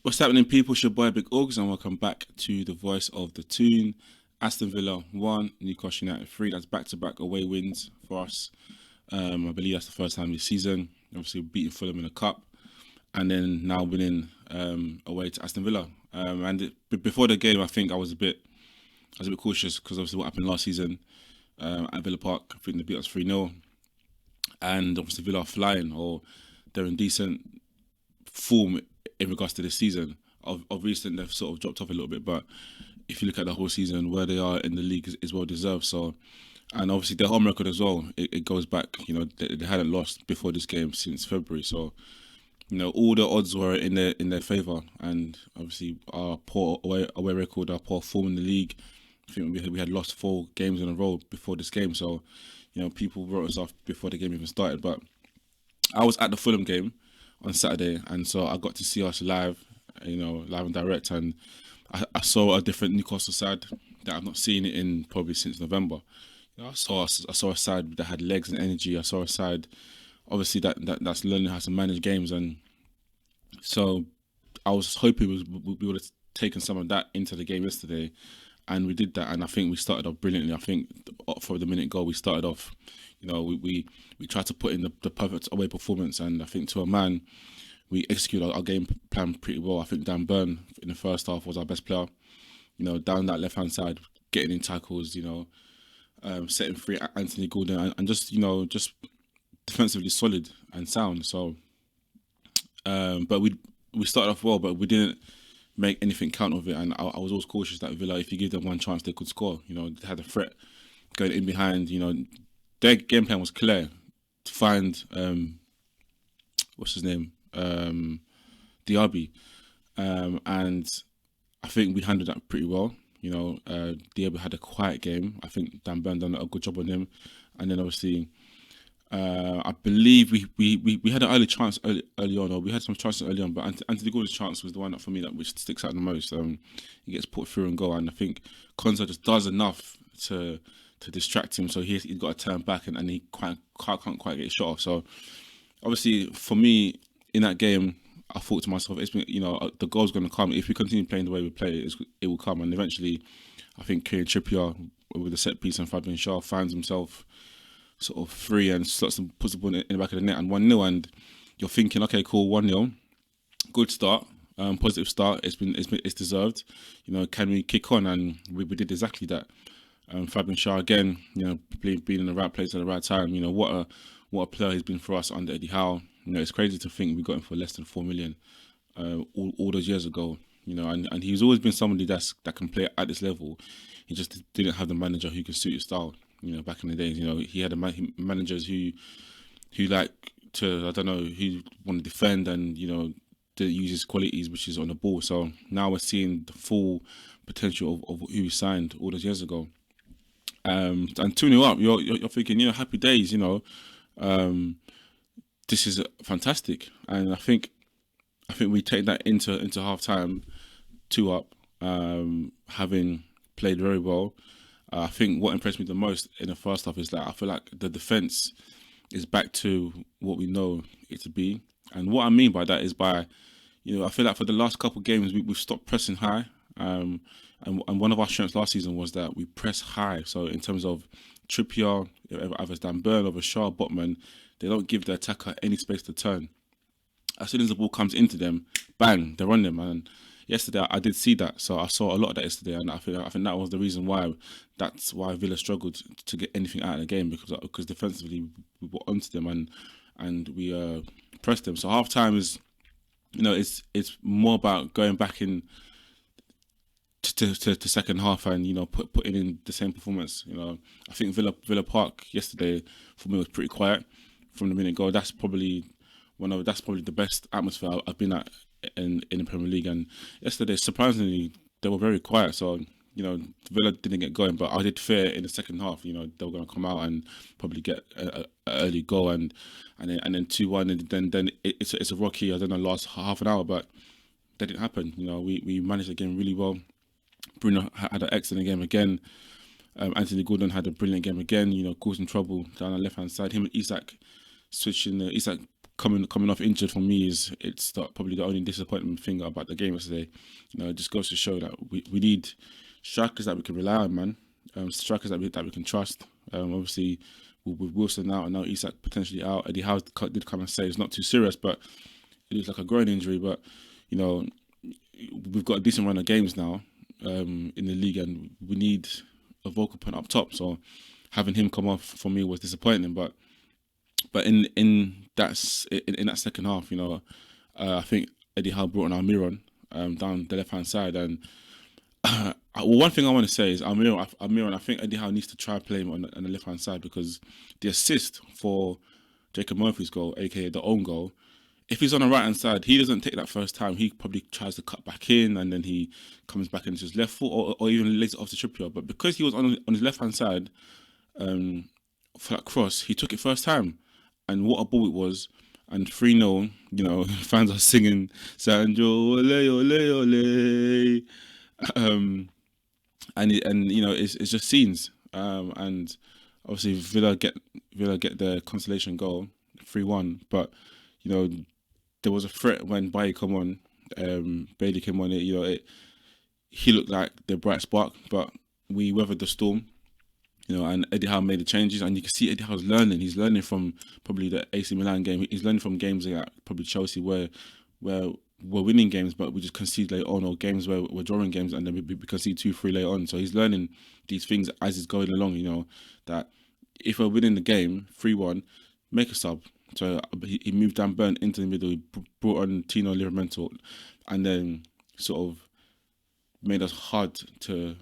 What's happening, people? It's your boy Big Augs, and welcome back to the voice of the tune. Aston Villa 1, Newcastle United 3. That's back-to-back away wins for us. I believe that's the first time this season. Obviously, beating Fulham in the cup, and then now winning away to Aston Villa. Before the game, I think I was a bit cautious because obviously what happened last season at Villa Park. I think they beat us 3-0, and obviously Villa are flying, or they're in decent form in regards to this season. Of recent, they've sort of dropped off a little bit, but if you look at the whole season, where they are in the league is well deserved. So, and obviously their home record as well, it goes back. They hadn't lost before this game since February. So, all the odds were in their favour, and obviously our poor away record, our poor form in the league. I think we had lost 4 games in a row before this game. So, people wrote us off before the game even started. But I was at the Fulham game on Saturday, and so I got to see us live, live and direct, and I saw a different Newcastle side that I've not seen it in probably since November. I saw a side that had legs and energy. I saw a side, obviously that's learning how to manage games, and so I was hoping we would have taken some of that into the game yesterday, and we did that, and I think we started off brilliantly. I think for the minute goal we started off, we tried to put in the perfect away performance, and I think to a man we executed our game plan pretty well. I think Dan Burn in the first half was our best player. Down that left hand side, getting in tackles, setting free Anthony Gordon, and just defensively solid and sound. So, but we started off well, but we didn't make anything count of it. And I was always cautious that Villa, if you give them one chance, they could score. They had a threat going in behind. Their game plan was clear to find what's his name, Diaby, and I think we handled that pretty well. Diaby had a quiet game. I think Dan Burn done a good job on him, and then obviously, I believe we had an early chance early on, or we had some chances early on, but Anthony Gordon's chance was the one that for me that which sticks out the most. He gets put through and goal, and I think Konsa just does enough to distract him, so he's got to turn back, and he can't quite get a shot off. So obviously for me in that game, I thought to myself, it's been, the goal's going to come if we continue playing the way we play. It will come, and eventually, I think Kieran Trippier with the set piece and Fabian Schär finds himself sort of free and starts to put the ball in the back of the net, and 1-0, and you're thinking, okay, cool, 1-0, good start, positive start. It's deserved. Can we kick on? And we did exactly that. Fabian Schär again, being in the right place at the right time. What a player he's been for us under Eddie Howe. It's crazy to think we got him for less than 4 million all those years ago. And he's always been somebody that can play at this level. He just didn't have the manager who could suit his style. Back in the days, he had managers who like to, I don't know, who want to defend and to use his qualities, which is on the ball. So now we're seeing the full potential of who he signed all those years ago. And 2-0 up, you're thinking, happy days, this is fantastic. And I think we take that into half time, 2 up, having played very well. I think what impressed me the most in the first half is that I feel like the defence is back to what we know it to be. And what I mean by that is I feel like for the last couple of games we've stopped pressing high. And one of our strengths last season was that we press high. So in terms of Trippier, either it's Dan Burn or Schär, Botman, they don't give the attacker any space to turn. As soon as the ball comes into them, bang, they're on them. And yesterday I did see that, so I saw a lot of that yesterday, and I think that was the reason why Villa struggled to get anything out of the game, because defensively we were onto them and we pressed them. So half time is, it's more about going back in to second half and putting in the same performance. I think Villa Park yesterday for me was pretty quiet from the minute go. That's probably the best atmosphere I've been at in the Premier League. And yesterday, surprisingly, they were very quiet. So Villa didn't get going, but I did fear in the second half, they were going to come out and probably get an early goal and then 2-1, and then it's a rocky, I don't know, last half an hour, but that didn't happen. We managed the game really well. Bruno had an excellent game again. Anthony Gordon had a brilliant game again, causing trouble down the left hand side. Him and Isak switching. Isak coming off injured for me it's probably the only disappointment thing about the game yesterday. It just goes to show that we need strikers that we can rely on, man. Strikers that we can trust. Obviously, with Wilson out and now Isak potentially out. Eddie Howe did come and say it's not too serious, but it looks like a groin injury. But we've got a decent run of games now in the league, and we need a vocal point up top. So having him come off for me was disappointing. But in that second half, I think Eddie Howe brought on Almiron down the left hand side, and one thing I want to say is Almiron. I think Eddie Howe needs to try play him on the left hand side, because the assist for Jacob Murphy's goal, aka the own goal, if he's on the right hand side, he doesn't take that first time. He probably tries to cut back in, and then he comes back into his left foot, or even lays it off to Trippier. But because he was on his left hand side, for that cross, he took it first time, and what a ball it was. And 3-0, fans are singing Sanjo ole ole ole. It's just scenes. And obviously Villa get the consolation goal, 3-1. But there was a threat when Bailly came on. Bailey came on. He looked like the bright spark, but we weathered the storm. And Eddie Howe made the changes, and you can see Eddie Howe's learning. He's learning from probably the AC Milan game. He's learning from games like probably Chelsea where we're winning games, but we just concede later on, or games where we're drawing games and then we concede 2-3 later on. So he's learning these things as he's going along. That if we're winning the game 3-1, make a sub. So he moved Dan Burn into the middle. He brought on Tino Livramento, and then sort of made us hard to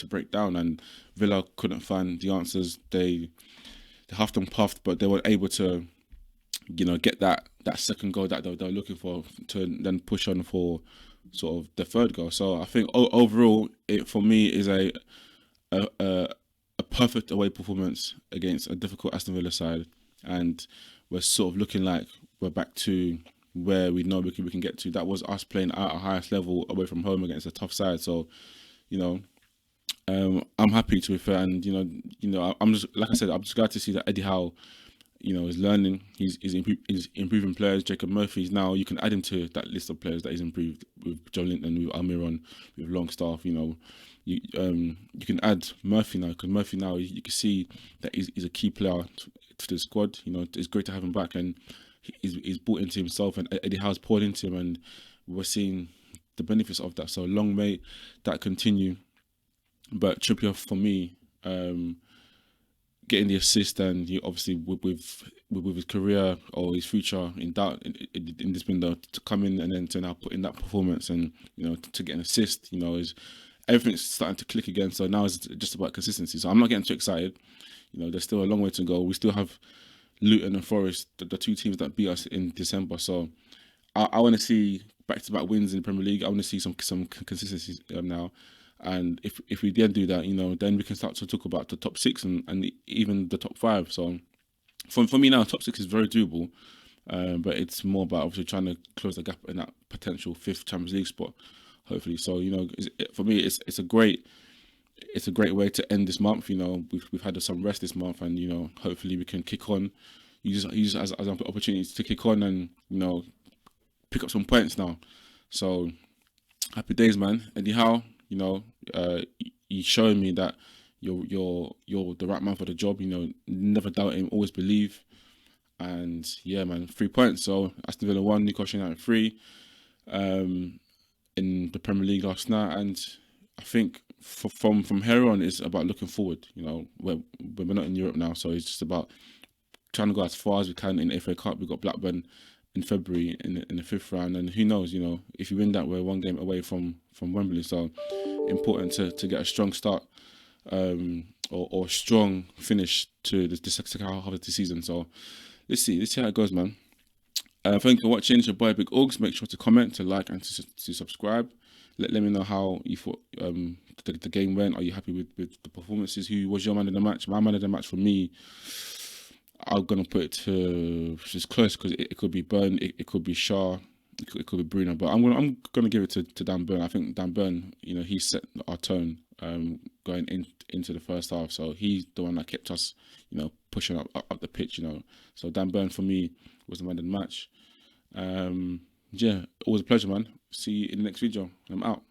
break down, and Villa couldn't find the answers. They huffed and puffed, but they were able to, get that second goal that they were looking for, to then push on for sort of the third goal. So I think overall, it for me is a perfect away performance against a difficult Aston Villa side, and we're sort of looking like we're back to where we know we can get to. That was us playing at our highest level away from home against a tough side. So, I'm happy, to be fair, and I'm just, like I said, I'm just glad to see that Eddie Howe, is learning. He's improving players. Jacob Murphy now, you can add him to that list of players that he's improved, with Joe Linton, with Almiron, with Longstaff. You can add Murphy now, because Murphy now, you can see that he's a key player to the squad. It's great to have him back, and he's bought into himself, and Eddie Howe's poured into him, and we're seeing the benefits of that. So long may that continue. But Trippier, for me, getting the assist, and obviously with his career or his future in doubt in this window, to come in and then to now put in that performance, and to get an assist, is everything's starting to click again. So now it's just about consistency. So I'm not getting too excited. There's still a long way to go. We still have Luton and Forest, the two teams that beat us in December. So I want to see back-to-back wins in the Premier League. I want to see some consistency now. And if we did do that, then we can start to talk about the top 6 and even the top 5. So for me now, top 6 is very doable, but it's more about obviously trying to close the gap in that potential 5th Champions League spot, hopefully. So for me, it's a great way to end this month. We've had some rest this month, and hopefully we can kick on, use it as an opportunity to kick on and pick up some points now. So happy days, man. Eddie Howe. He's showing me that you're the right man for the job. Never doubt him, always believe. And yeah, man, 3 points. So Aston Villa 1, Newcastle United 3 in the Premier League last night. And I think from here on, it's about looking forward. We're not in Europe now, so it's just about trying to go as far as we can in the FA Cup. We've got Blackburn in February in the 5th round, and who knows, if you win that, we're 1 game away from Wembley. So important to get a strong start or strong finish to the second half of the season. So let's see how it goes, man. Thank you for watching. It's your boy Big Augs. Make sure to comment, to like, and to subscribe. Let me know how you thought the game went. Are you happy with the performances? Who was your man of the match? My man of the match for me, I'm going to put it to, it's close, because it could be Burn, it could be Shaw, it could be Bruno, but I'm gonna give it to Dan Burn. I think Dan Burn, he set our tone going into the first half, so he's the one that kept us, pushing up the pitch, So Dan Burn for me was the man of the match. Yeah, always a pleasure, man. See you in the next video. I'm out.